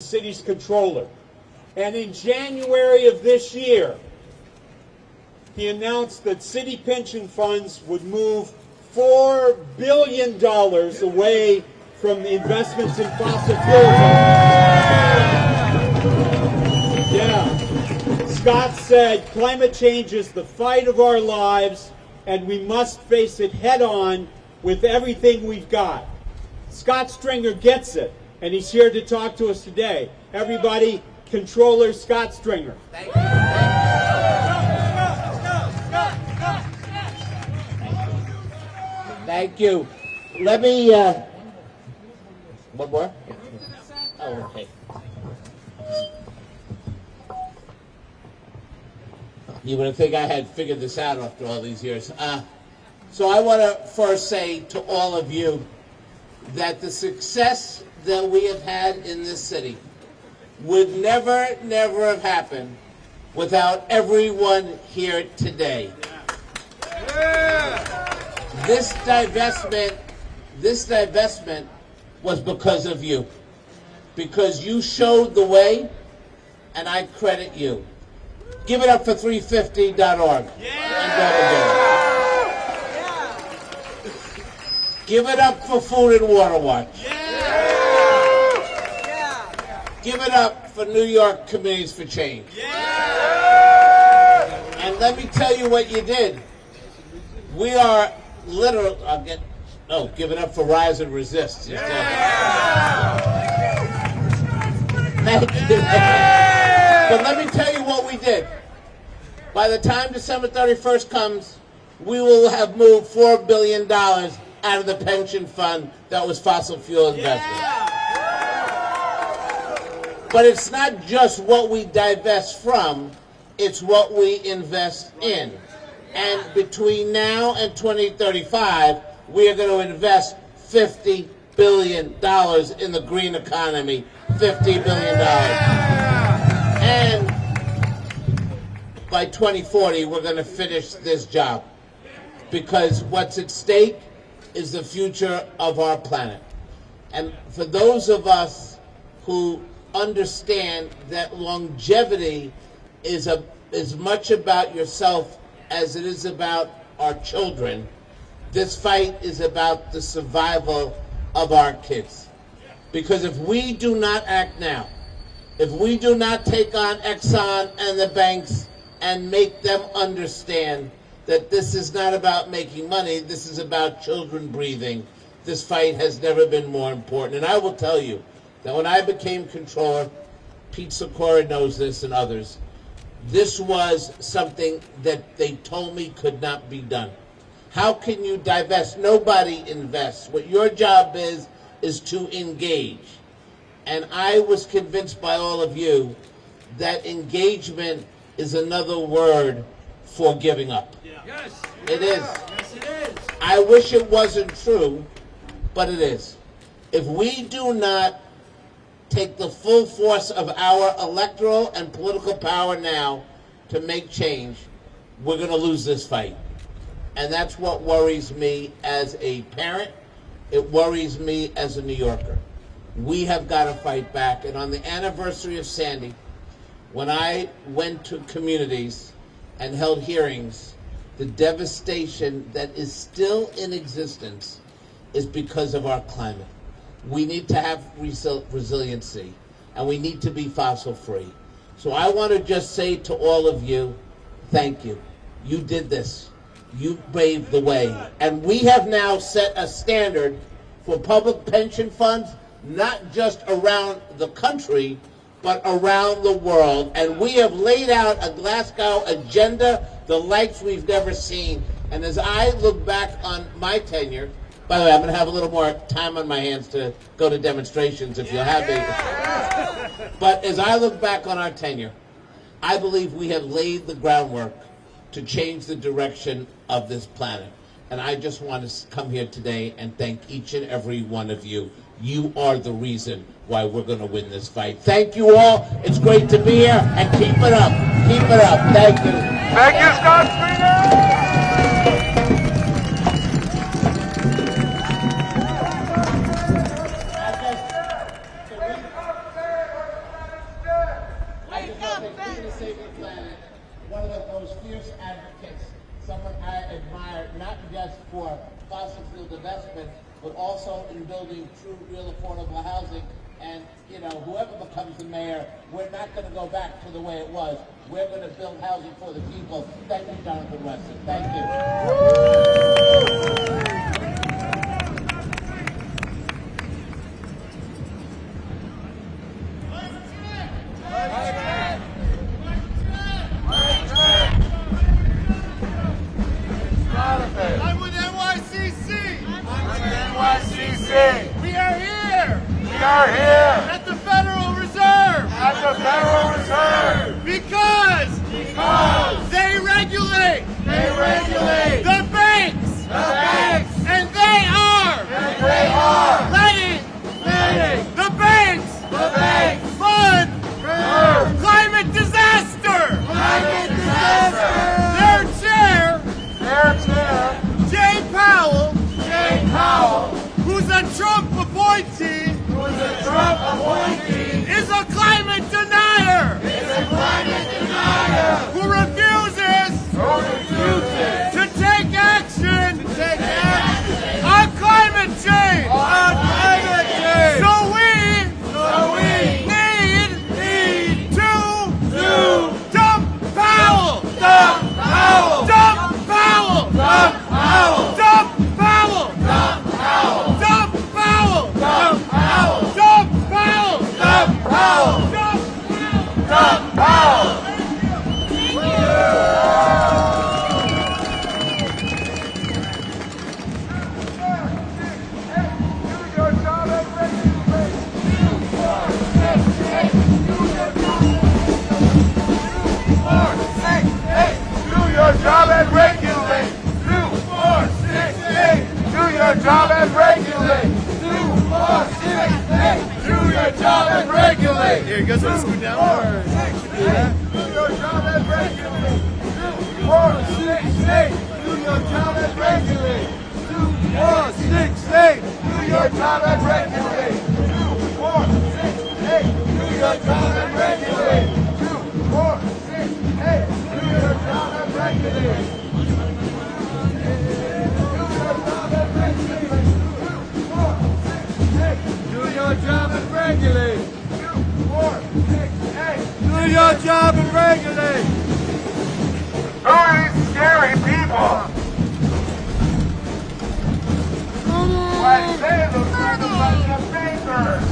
city's controller. And in January of this year, he announced that city pension funds would move $4 billion away from the investments in fossil fuels. Yeah. Scott said climate change is the fight of our lives, and we must face it head on with everything we've got. Scott Stringer gets it, and he's here to talk to us today. Everybody, Controller Scott Stringer. Thank you. Thank you. Let me, one more? Oh, okay. You would think I had figured this out after all these years. So I want to first say to all of you that the success that we have had in this city would never have happened without everyone here today. This divestment was because of you. Because you showed the way, and I credit you. Give it up for 350.org. Give it up for Food and Water Watch. Give it up for New York Communities for Change. And let me tell you what you did. We are literally, give it up for Rise and Resist. Thank you. But let me tell you what we did. By the time December 31st comes, we will have moved $4 billion out of the pension fund that was fossil fuel investment. But it's not just what we divest from, it's what we invest in. And between now and 2035, we are going to invest $50 billion in the green economy. $50 billion. And by 2040, we're going to finish this job. Because what's at stake is the future of our planet. And for those of us who understand that longevity is as much about yourself as it is about our children, this fight is about the survival of our kids. Because if we do not act now, if we do not take on Exxon and the banks and make them understand that this is not about making money, this is about children breathing, this fight has never been more important. And I will tell you that when I became controller, Pete Sikora knows this and others, this was something that they told me could not be done. How can you divest? Nobody invests. What your job is to engage. And I was convinced by all of you that engagement is another word for giving up. Yes. It is. Yes, it is. I wish it wasn't true, but it is. If we do not take the full force of our electoral and political power now to make change, we're going to lose this fight. And that's what worries me as a parent. It worries me as a New Yorker. We have got to fight back. And on the anniversary of Sandy, when I went to communities and held hearings, the devastation that is still in existence is because of our climate. We need to have resiliency, and we need to be fossil free. So I want to just say to all of you, thank you. You did this. You braved the way. And we have now set a standard for public pension funds, not just around the country, but around the world. And we have laid out a Glasgow agenda, the likes we've never seen. And as I look back on my tenure, by the way, I'm going to have a little more time on my hands to go to demonstrations if you'll have me. But as I look back on our tenure, I believe we have laid the groundwork to change the direction of this planet. And I just want to come here today and thank each and every one of you. You are the reason why we're going to win this fight. Thank you all. It's great to be here, and keep it up. Keep it up. Thank you. Thank you, Scott Stringer. one of those fierce advocates, someone I admire, not just for fossil fuel divestment, but also in building true, real affordable housing. And, you know, whoever becomes the mayor, we're not going to go back to the way it was. We're going to build housing for the people. Thank you, Jonathan Weston. Thank you. I'm with NYCC. NYCC. We are here. We are here. At the Federal Reserve. At the Federal Reserve. Because they regulate. They regulate. The banks. The banks. And they are. Letting the banks. The banks. Fund. Climate disaster. Climate disaster. Their chair. Jay Powell, who's a Trump appointee, is a climate denier, who refuses to take action on climate change. So we need to dump Powell. Dump Powell. Dump Powell. Dump Powell. Dump Powell. Dump Powell. Dump Powell. Dump Powell. Dump Powell. Dump Powell. Dump Powell. Job and regulate. 2, 4, 6, 8. Do your job and regulate. 2, 4, 6, 8. Do your job and regulate. Here, you guys want to scoot down? 4, 6, 8. Do your job and regulate. 2, 4, 6, 8. Do your job and regulate. 2, 4, 6, 8. Do your job and regulate. 2, 4, 6, 8. Do your job and regulate. 2, 4, 6, 8. Do your job and regulate. Do your job and regulate. 2, 4, 6, 8. Do your job and regulate. Who are these scary people? Why they look like a bunch of bakers.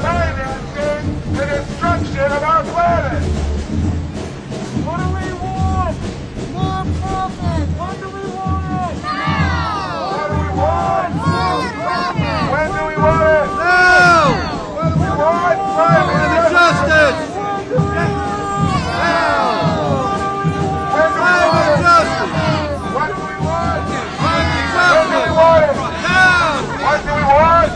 Financing the destruction of our planet. What do we want? More profit. When do we want it? Now. What do we want? More profit. When do we want it? Now. What do we want? Private justice. When do we want it? Now. Private justice. What do we want? Private justice. When do we want it? Now. What do we want?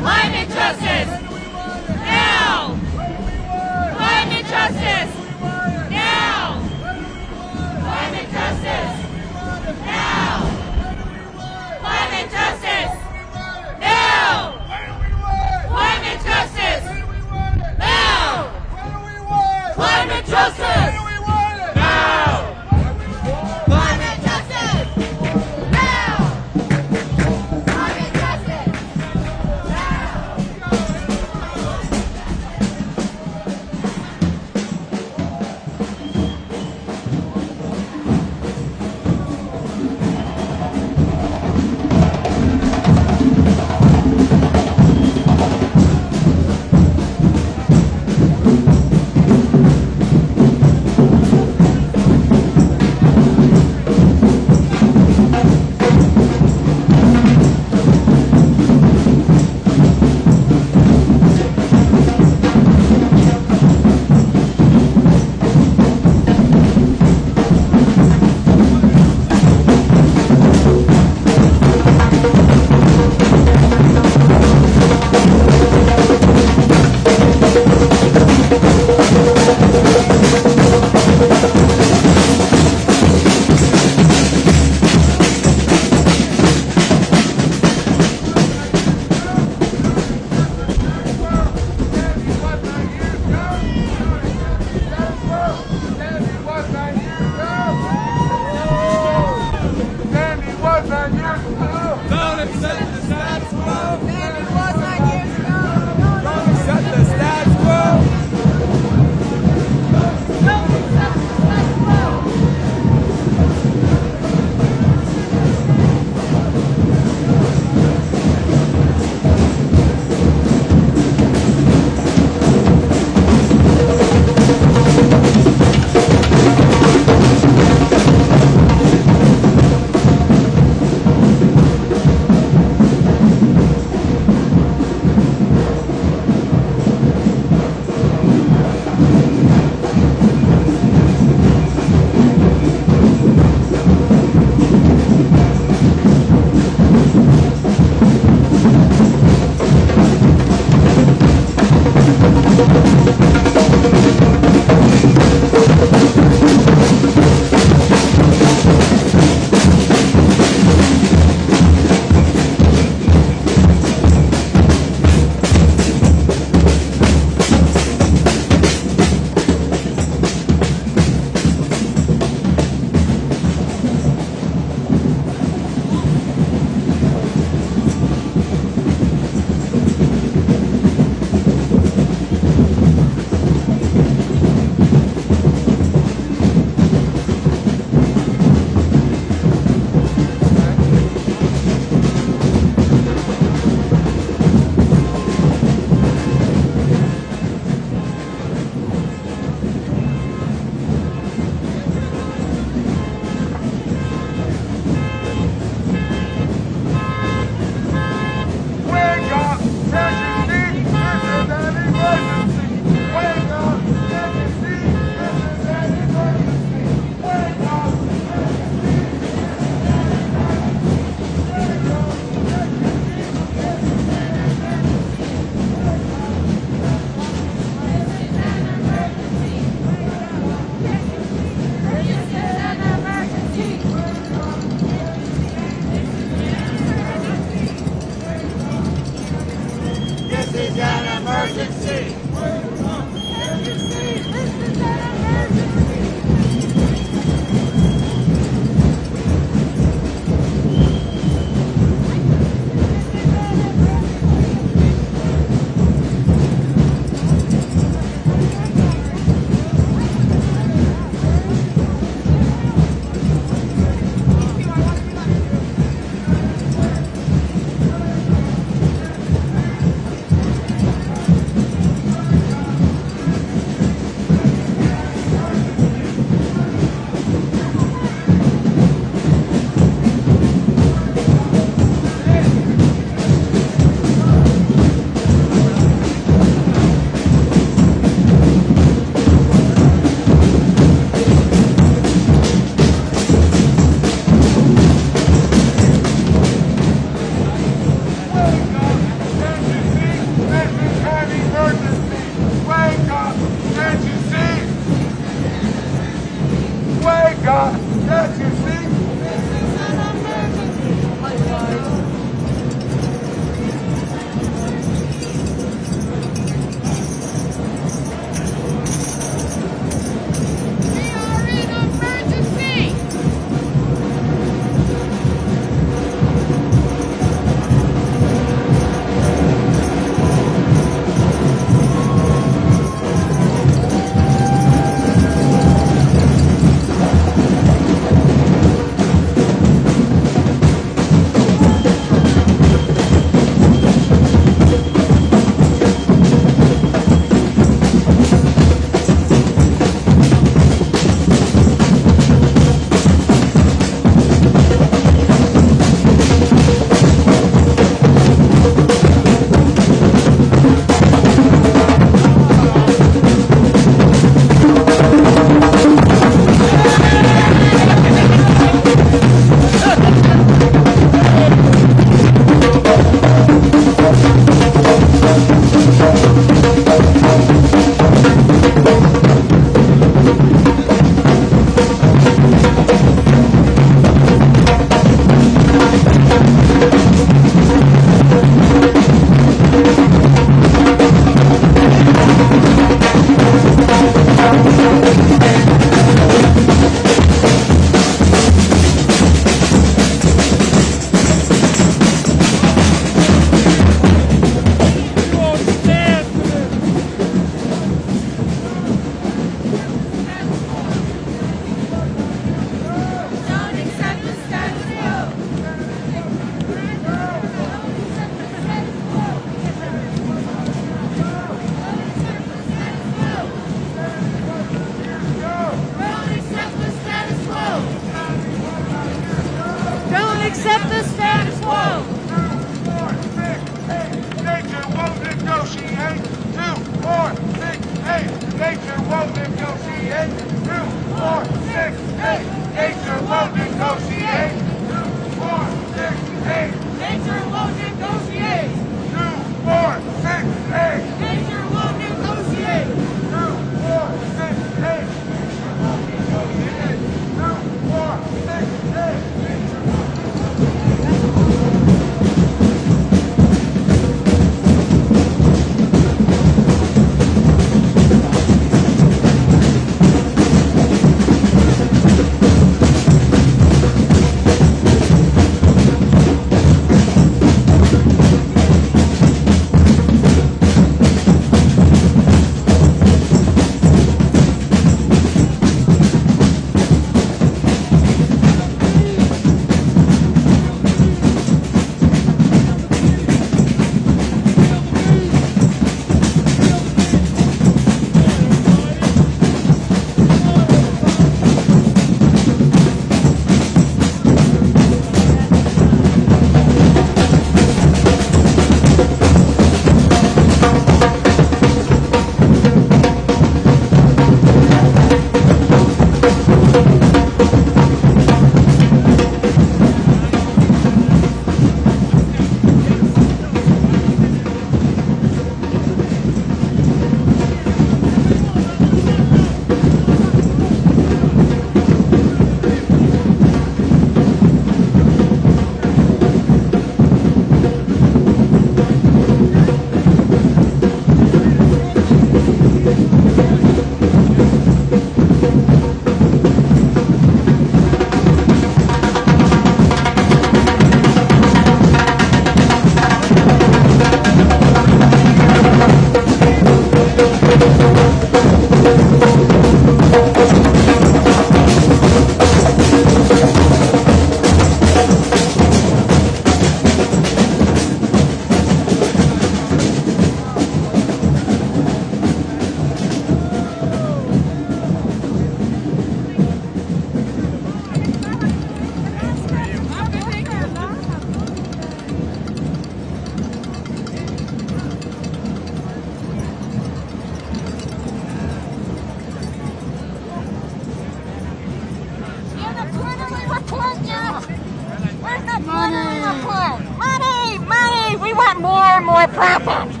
more profit.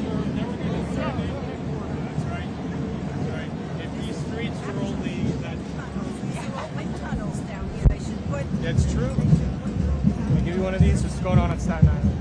That's true. I'll give you one of these. What's going on Staten Island?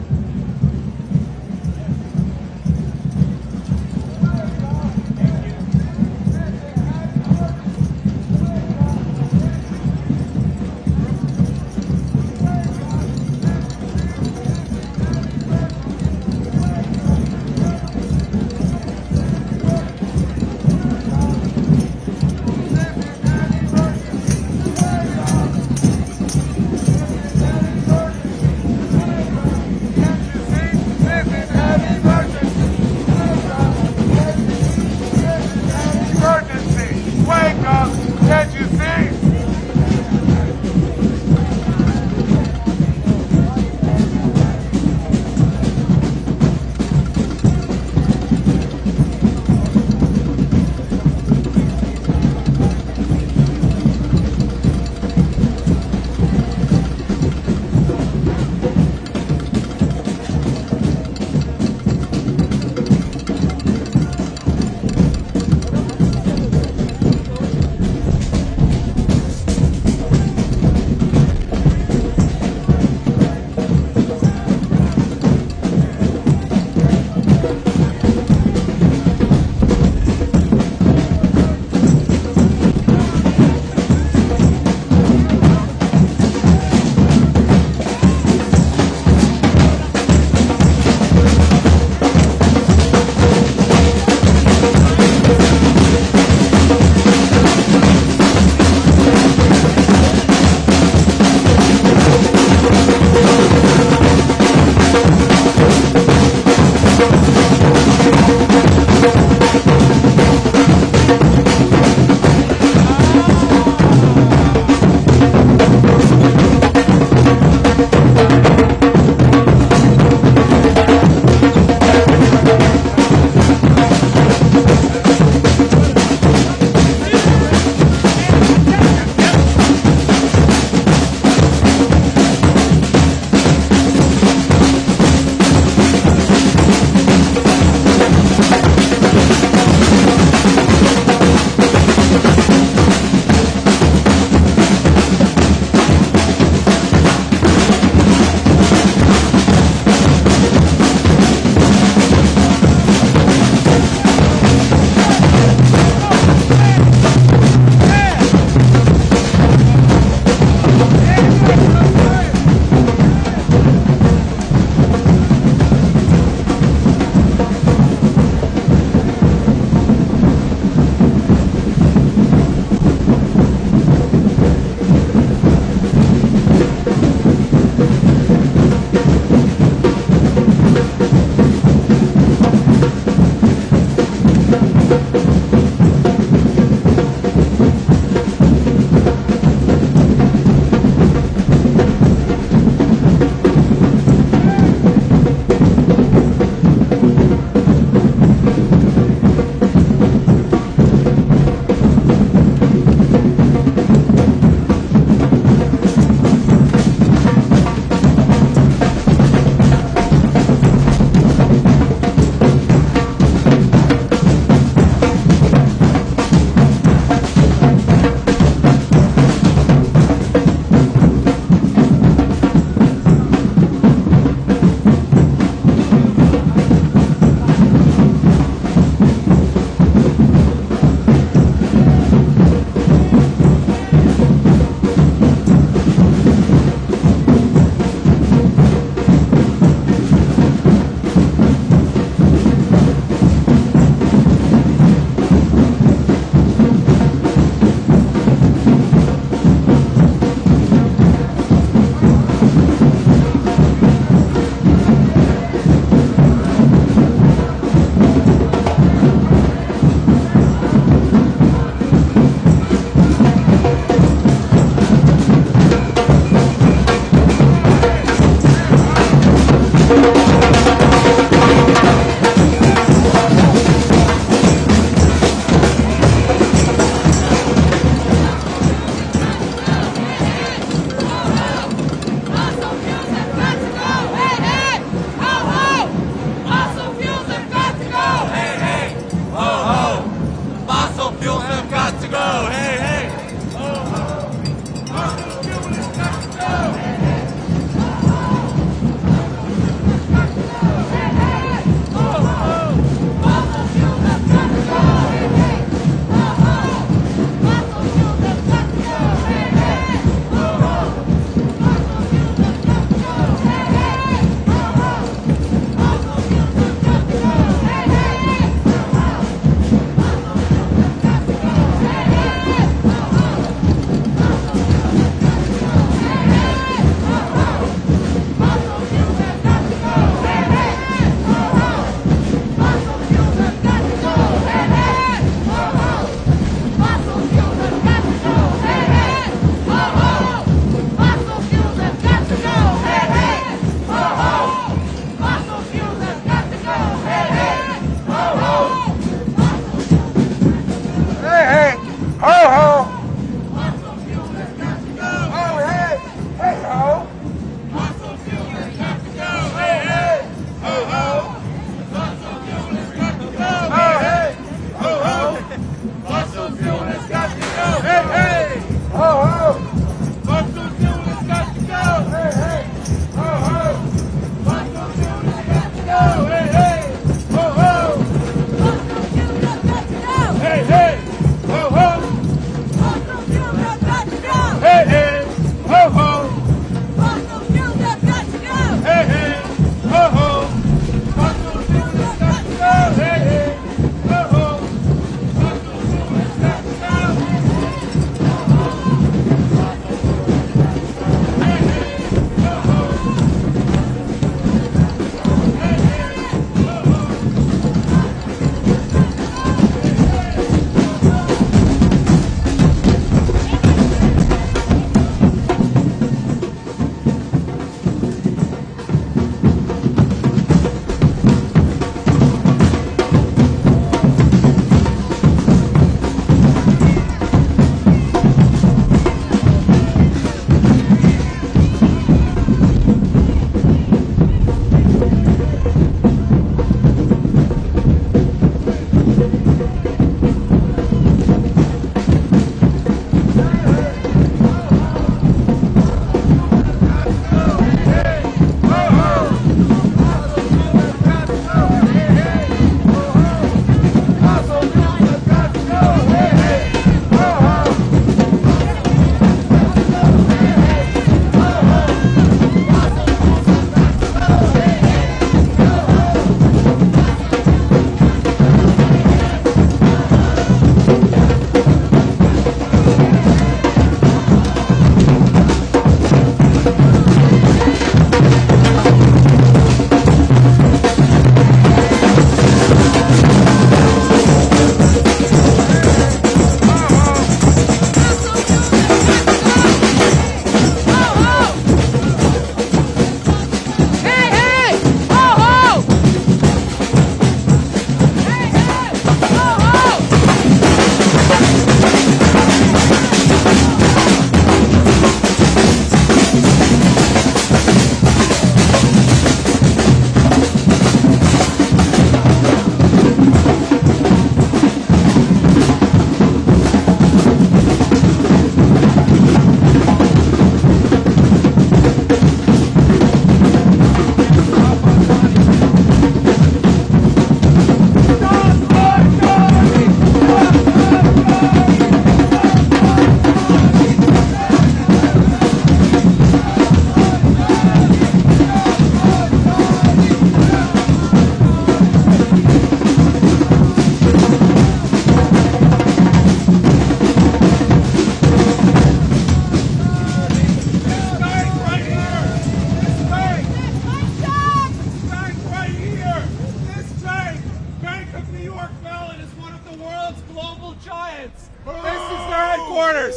of New York Mellon is one of the world's global giants. This is their headquarters.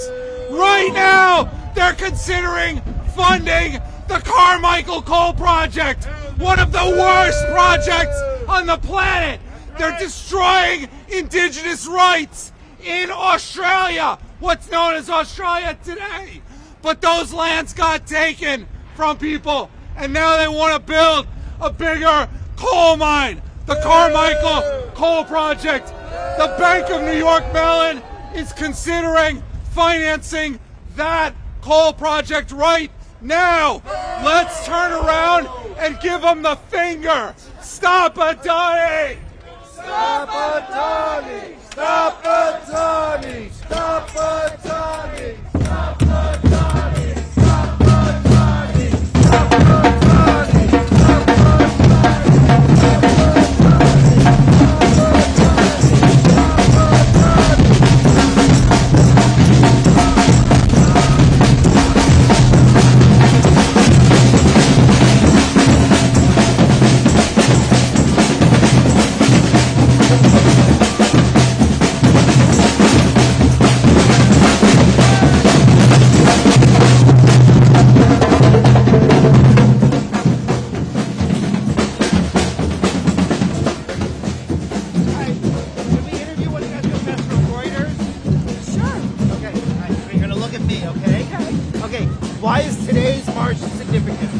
Right now, they're considering funding the Carmichael Coal Project, one of the worst projects on the planet. They're destroying indigenous rights in Australia, what's known as Australia today. But those lands got taken from people, and now they want to build a bigger coal mine, the Carmichael Coal Project. The Bank of New York Mellon is considering financing that coal project right now. Let's turn around and give them the finger. Stop Adani! Stop Adani! Stop Adani! Stop Adani! Stop Adani! Stop Adani! Stop Adani! Why is today's march significant?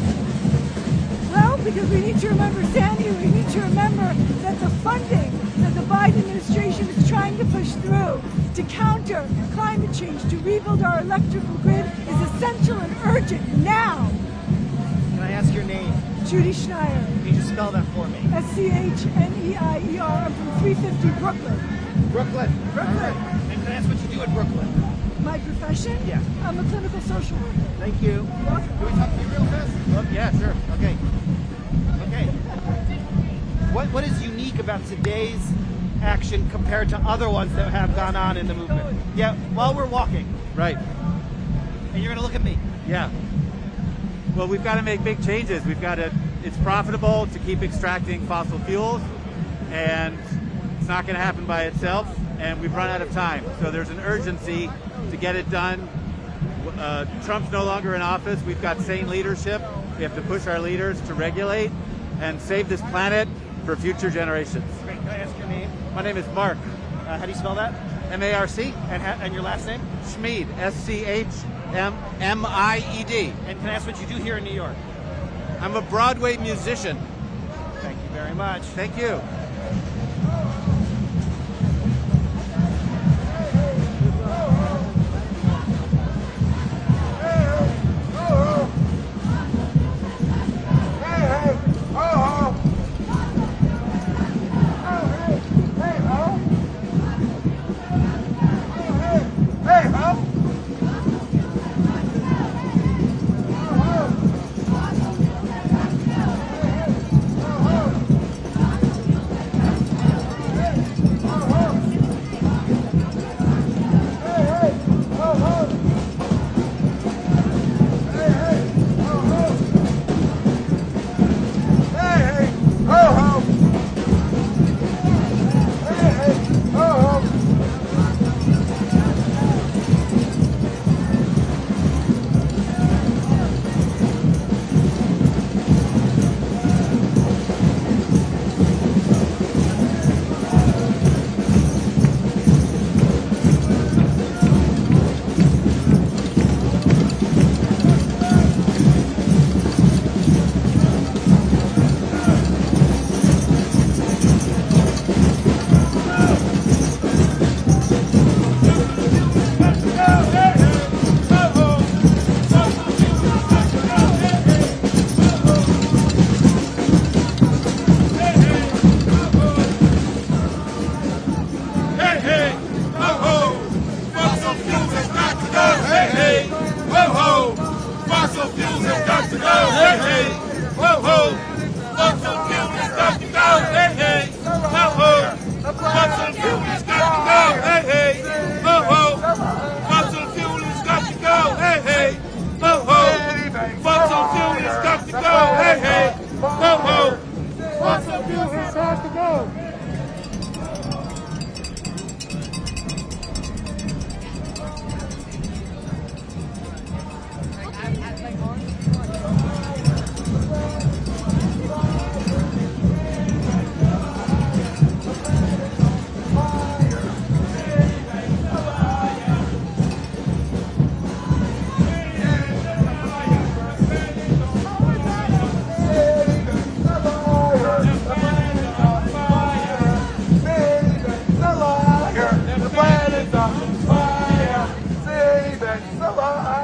Well, because we need to remember Sandy. We need to remember that the funding that the Biden administration is trying to push through to counter climate change, to rebuild our electrical grid, is essential and urgent now. Can I ask your name? Judy Schneier. Can you just spell that for me? Schneier. I'm from 350 Brooklyn. Brooklyn. Brooklyn. And can I ask what you do in Brooklyn? My profession? Yeah. I'm a clinical social worker. Thank you. You're welcome. Can we talk to you real fast? Oh, yeah, sure. Okay. Okay. What is unique about today's action compared to other ones that have gone on in the movement? Yeah, while we're walking. Right. And you're going to look at me. Yeah. Well, we've got to make big changes. It's profitable to keep extracting fossil fuels, and it's not going to happen by itself, and we've run out of time. So there's an urgency to get it done. Trump's no longer in office. We've got sane leadership. We have to push our leaders to regulate and save this planet for future generations. Great. Can I ask your name? My name is Mark. How do you spell that? M-A-R-C. And your last name? Schmied. S-C-H-M-M-I-E-D. And can I ask what you do here in New York? I'm a Broadway musician. Thank you very much. Thank you.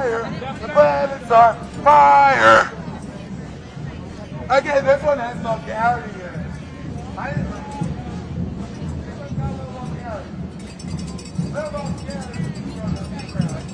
fire. The planets are fire. Okay, this one has vulgarity in it. I didn't like it. This one's got a little vulgarity. Little vulgarity from the background.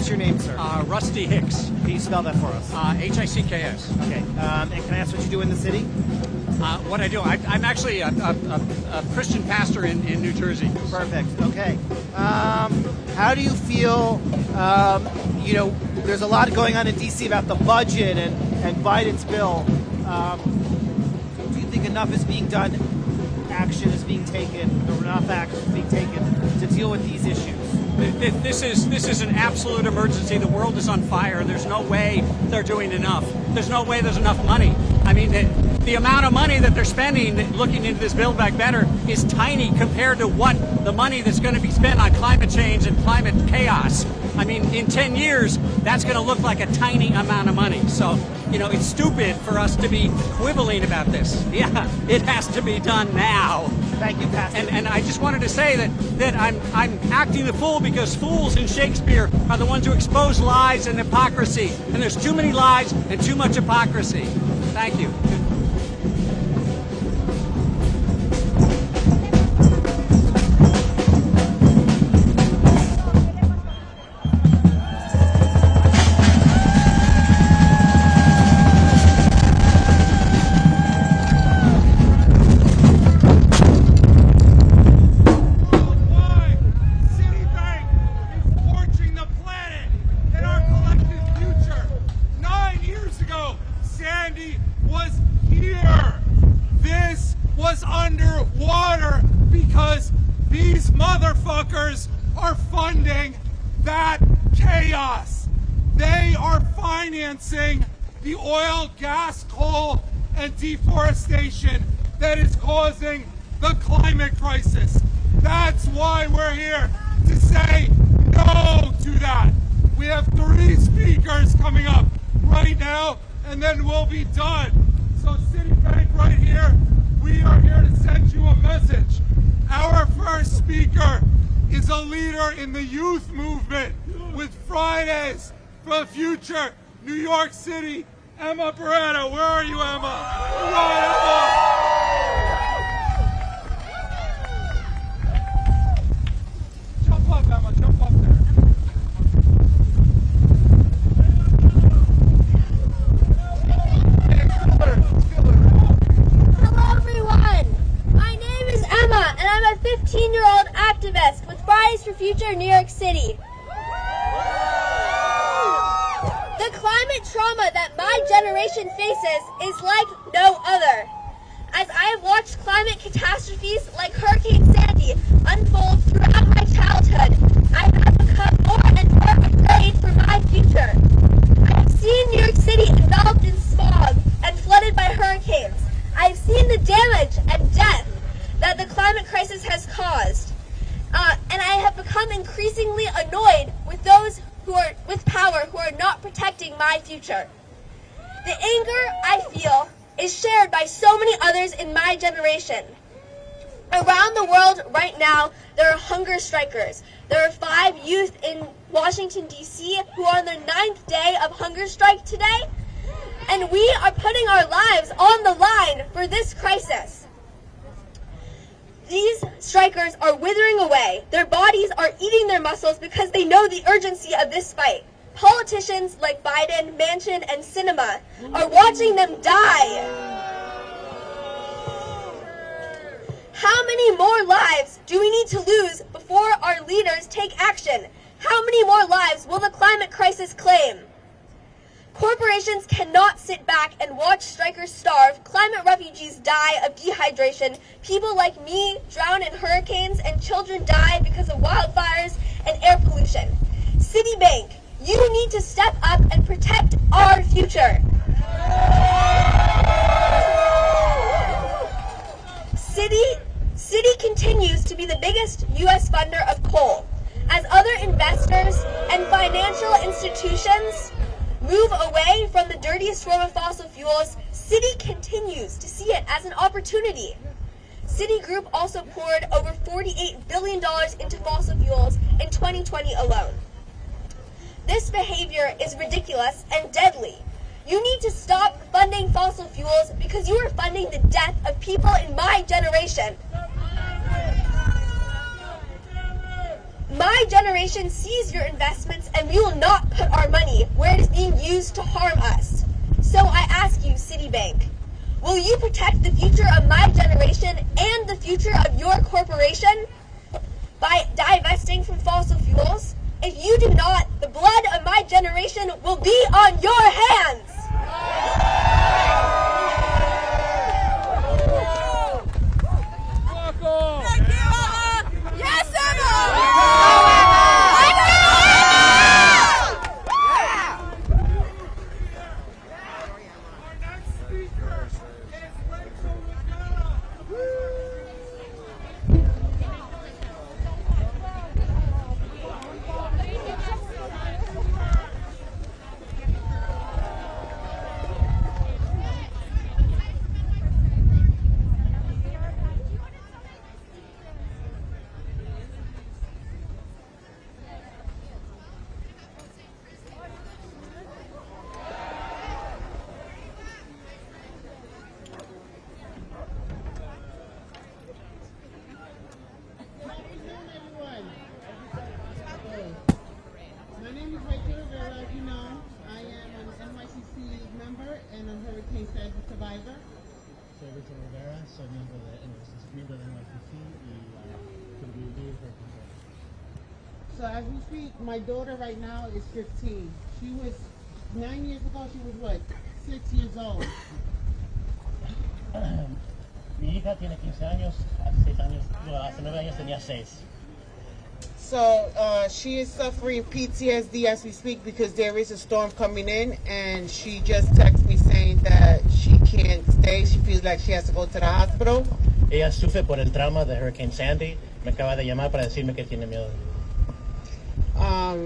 what's your name, sir? Rusty Hicks. Can you spell that for us? Hicks. Okay. And can I ask what you do in the city? What I do, I'm actually a Christian pastor in New Jersey. Perfect. Okay. How do you feel? There's a lot going on in D.C. about the budget and Biden's bill. Do you think enough is being done? Action is being taken, or enough action is being taken to deal with these issues? This is an absolute emergency. The world is on fire. There's no way they're doing enough. There's no way there's enough money. I mean, the amount of money that they're spending looking into this Build Back Better is tiny compared to what the money that's going to be spent on climate change and climate chaos. I mean, in 10 years, that's going to look like a tiny amount of money. So, it's stupid for us to be quibbling about this. Yeah, it has to be done now. Thank you, Pastor. And I just wanted to say that I'm acting the fool because fools in Shakespeare are the ones who expose lies and hypocrisy. And there's too many lies and too much hypocrisy. Thank you. Citibank is forging the planet and our collective future. 9 years ago, Sandy was here. This was underwater because these motherfuckers are funding that chaos. They are financing the oil, gas, coal, and deforestation that is causing the climate crisis. That's why we're here, to say no to that. We have 3 speakers coming up right now, and then we'll be done. So Citibank right here, we are here to send you a message. Our first speaker is a leader in the youth movement with Fridays for the Future, New York City. Emma Beretta, where are you, Emma? Come on, Emma! Jump up, Emma, jump up there. Hello everyone, my name is Emma and I'm a 15-year-old activist with Fridays for Future New York City. The climate trauma that my generation faces is like no other. As I have watched climate catastrophes like Hurricane Sandy unfold throughout my childhood, I have become more and more afraid for my future. I have seen New York City enveloped in smog and flooded by hurricanes. I have seen the damage and death that the climate crisis has caused. And I have become increasingly annoyed with those who are with power who are not protecting my future. The anger I feel is shared by so many others in my generation. Around the world right now, there are hunger strikers. There are 5 youth in Washington, D.C. who are on their 9th day of hunger strike today. And we are putting our lives on the line for this crisis. These strikers are withering away. Their bodies are eating their muscles because they know the urgency of this fight. Politicians like Biden, Manchin, and Sinema are watching them die. How many more lives do we need to lose before our leaders take action? How many more lives will the climate crisis claim? Corporations cannot sit back and watch strikers starve, climate refugees die of dehydration, people like me drown in hurricanes, and children die because of wildfires and air pollution. Citibank, you need to step up and protect our future. Citi continues to be the biggest U.S. funder of coal. As other investors and financial institutions move away from the dirtiest form of fossil fuels, Citi continues to see it as an opportunity. Citigroup also poured over $48 billion into fossil fuels in 2020 alone. This behavior is ridiculous and deadly. You need to stop funding fossil fuels because you are funding the death of people in my generation. My generation sees your investments and we will not put our money where it is being used to harm us. So I ask you, Citibank, will you protect the future of my generation and the future of your corporation by divesting from fossil fuels? If you do not, the blood of my generation will be on your hands. Yes, Emma! My name is Reuters. As you know, I am an NYC member and a Hurricane Sandy survivor. Soy Richard Rivera, soy miembro de NYCC y sobreviví el huracán. So as we speak, my daughter right now is 15. She was, 9 years ago, she was what, 6 years old. Mi hija tiene 15 años, hace 9 años tenía 6. So she is suffering PTSD as we speak because there is a storm coming in, and she just texted me saying that she can't stay. She feels like she has to go to the hospital. Ella sufre por el trauma de Hurricane Sandy. Me acaba de llamar para decirme que tiene miedo.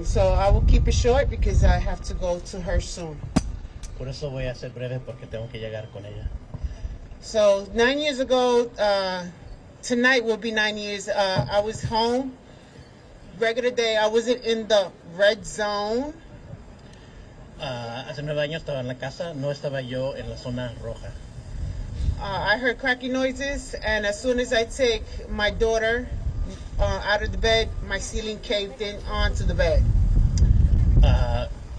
So I will keep it short because I have to go to her soon. Por eso voy a ser breve porque tengo que llegar con ella. So 9 years ago, tonight will be 9 years. I was home. Regular day, I wasn't in the red zone. Hace 9 años estaba en la casa, no estaba yo en la zona roja. I heard cracking noises, and as soon as I take my daughter out of the bed, my ceiling caved in onto the bed.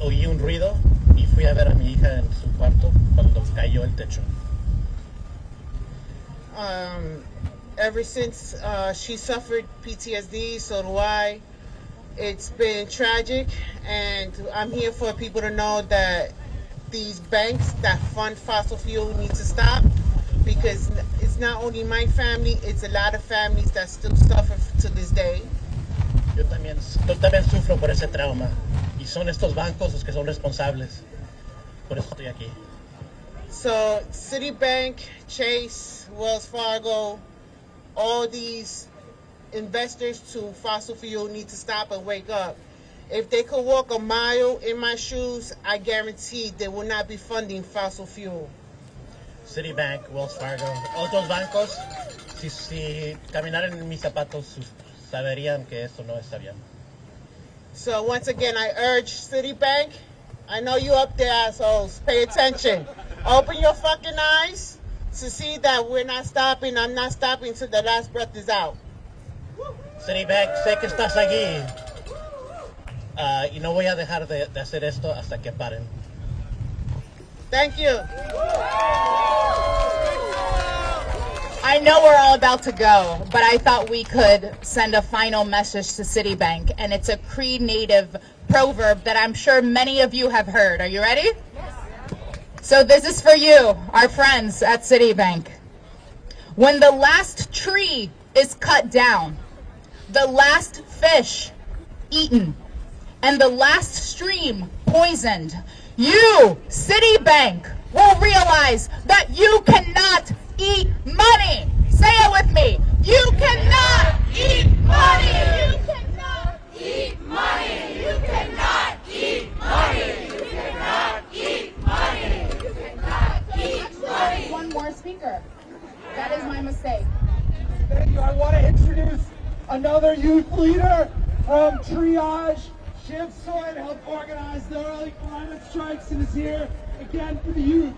Oí un ruido y fui a ver a mi hija en su cuarto cuando cayó el techo. Ever since she suffered PTSD, so do I. It's been tragic, and I'm here for people to know that these banks that fund fossil fuel need to stop, because it's not only my family, it's a lot of families that still suffer to this day. Yo también sufro por ese trauma, y son estos bancos los que son responsables. Por eso estoy aquí. So Citibank, Chase, Wells Fargo, all these investors to fossil fuel need to stop and wake up. If they could walk a mile in my shoes, I guarantee they will not be funding fossil fuel. Citibank, Wells Fargo, otros bancos, si caminaran en mis zapatos, saberían que eso no está bien. So once again, I urge Citibank, I know you up there, assholes, pay attention. Open your fucking eyes to see that we're not stopping. I'm not stopping till the last breath is out. Citibank, sé que estás aquí. Y no voy a dejar de hacer esto hasta que paren. Thank you. I know we're all about to go, but I thought we could send a final message to Citibank, and it's a Cree Native proverb that I'm sure many of you have heard. Are you ready? Yes. So this is for you, our friends at Citibank. When the last tree is cut down, the last fish eaten, and the last stream poisoned, you, Citibank, will realize that you cannot eat money. Say it with me. You cannot eat money. You cannot eat money. You cannot eat money. You cannot eat money. You cannot eat money. One more speaker. That is my mistake. Thank you. I want to introduce another youth leader from Triage. Shiv Soin helped organize the early climate strikes and is here again for the youth.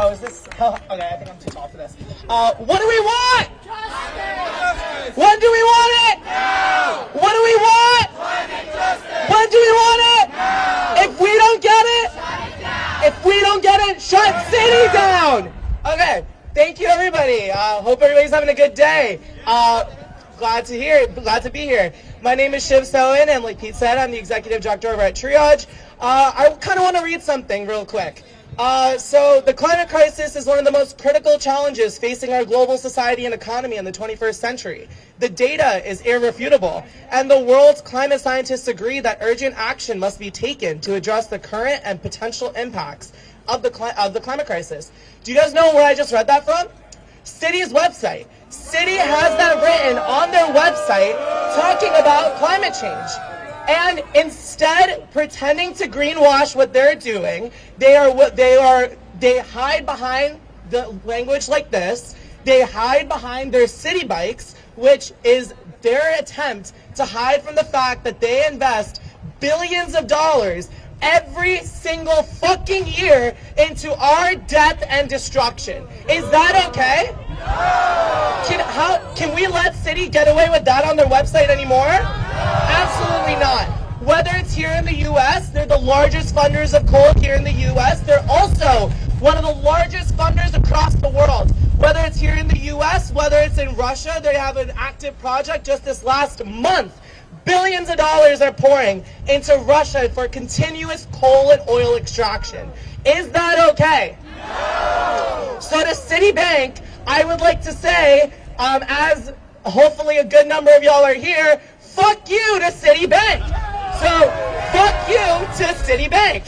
Oh, is this? Oh, okay, I think I'm too tall for this. What do we want? President shut City down. Okay, thank you everybody. Hope everybody's having a good day. Glad to be here. My name is Shiv Soen, and like Pete said, I'm the executive director over at Triage. I kind of want to read something real quick. So the climate crisis is one of the most critical challenges facing our global society and economy in the 21st century. The data is irrefutable, and the world's climate scientists agree that urgent action must be taken to address the current and potential impacts of the climate crisis. Do you guys know where I just read that from? City's website. City has that written on their website talking about climate change. And instead, pretending to greenwash what they're doing, they hide behind the language like this. They hide behind their city bikes, which is their attempt to hide from the fact that they invest billions of dollars every single fucking year into our death and destruction. Is that okay? Can we let City get away with that on their website anymore? Absolutely not. Whether it's here in the U.S., they're the largest funders of coal here in the U.S. They're also one of the largest funders across the world. Whether it's here in the U.S., whether it's in Russia, they have an active project just this last month. Billions of dollars are pouring into Russia for continuous coal and oil extraction. Is that okay? No. So to Citibank, I would like to say, as hopefully a good number of y'all are here, fuck you to Citibank. So fuck you to Citibank.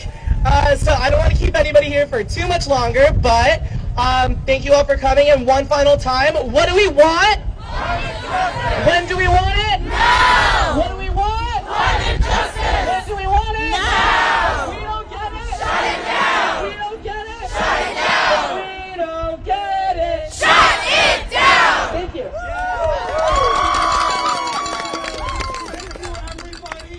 So I don't want to keep anybody here for too much longer, but thank you all for coming. And one final time, what do we want? When do we want it? Now! What do we want? Climate justice! When do we want it? Now! We don't get it! Shut it down! We don't get it! Shut it down! We don't get it! Shut it down! Thank you. Thank you, everybody.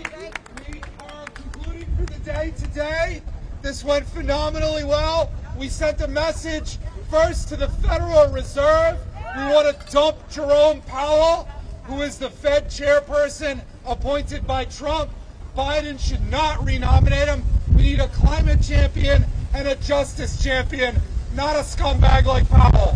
We are concluding for the day today. This went phenomenally well. We sent a message first to the Federal Reserve. We want to dump Jerome Powell, who is the Fed chairperson appointed by Trump. Biden should not renominate him. We need a climate champion and a justice champion, not a scumbag like Powell.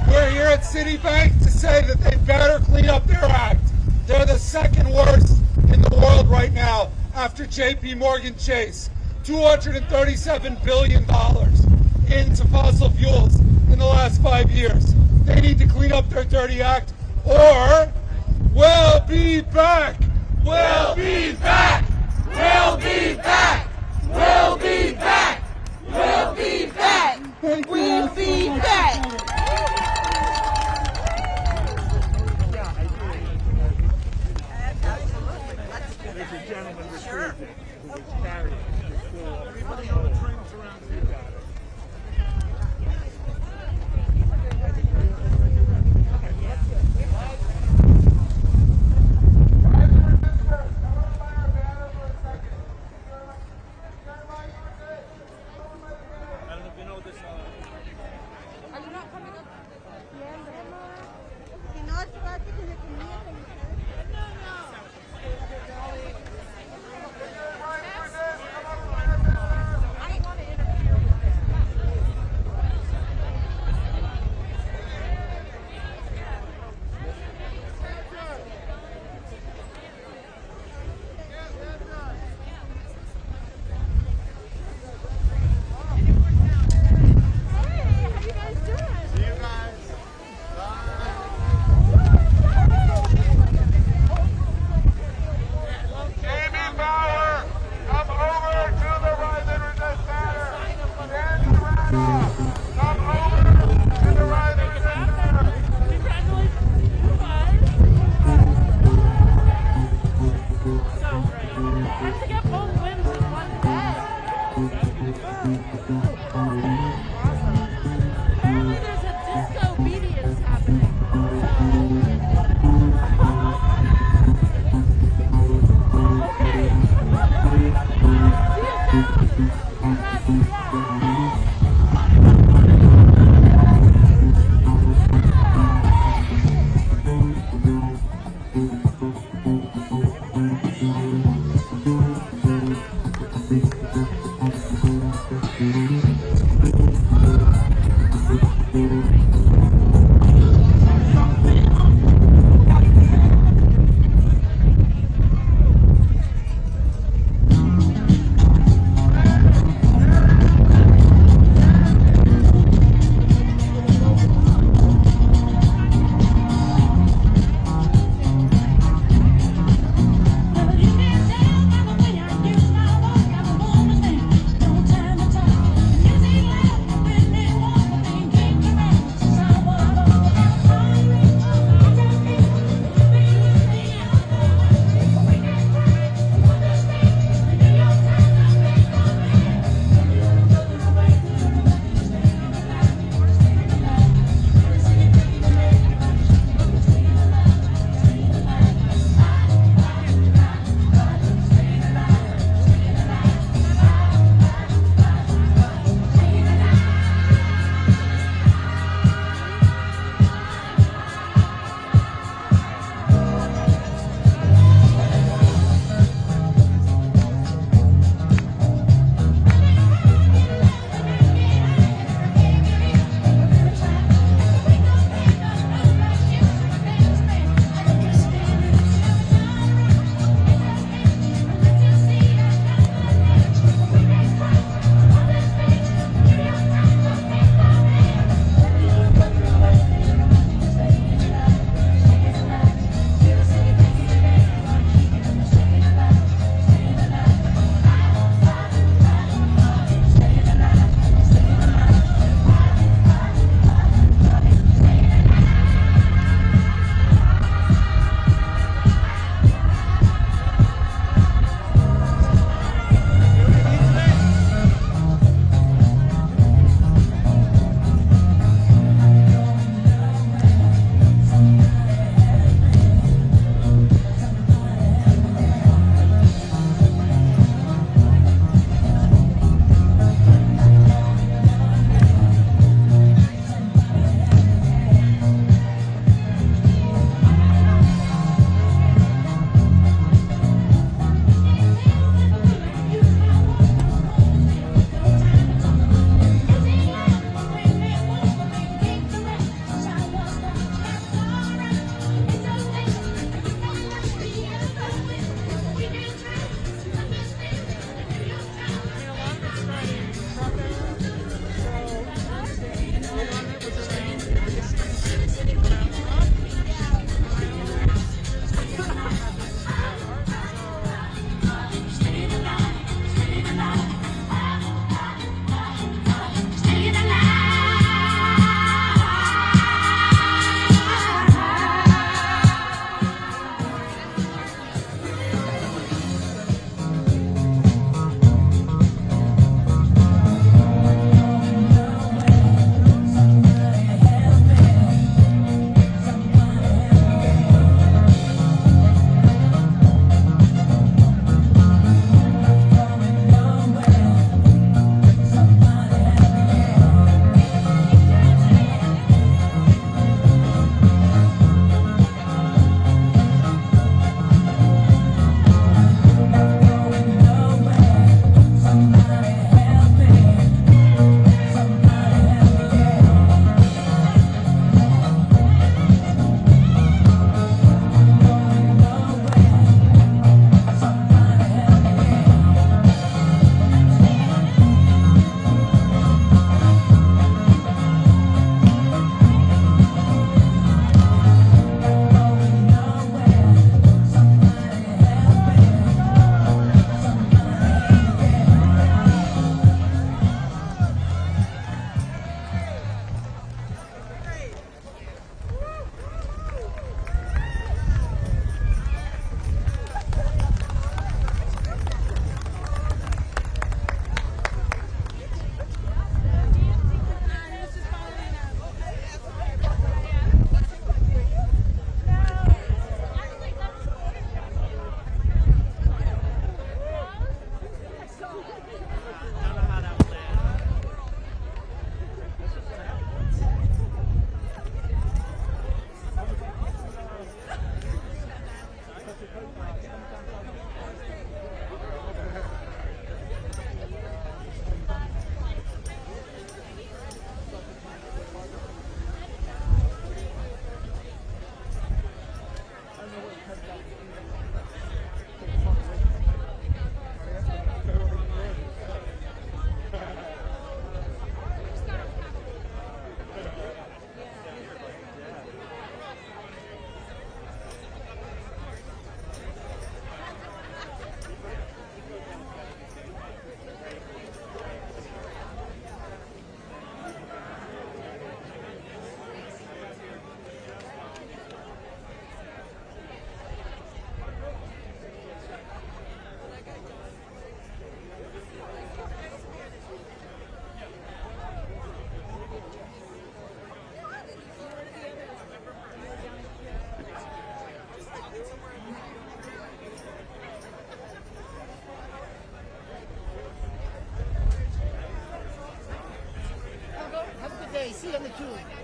We're here at Citibank to say that they better clean up their act. They're the second worst in the world right now after JP Morgan Chase. $237 billion into fossil fuels in the last 5 years. They need to clean up their dirty act, or we'll be back. We'll be back. We'll be back. We'll be back. We'll be back. We'll be back. There's a gentleman retrieved it who was carrying it before. You got it. Okay, see you on the tube.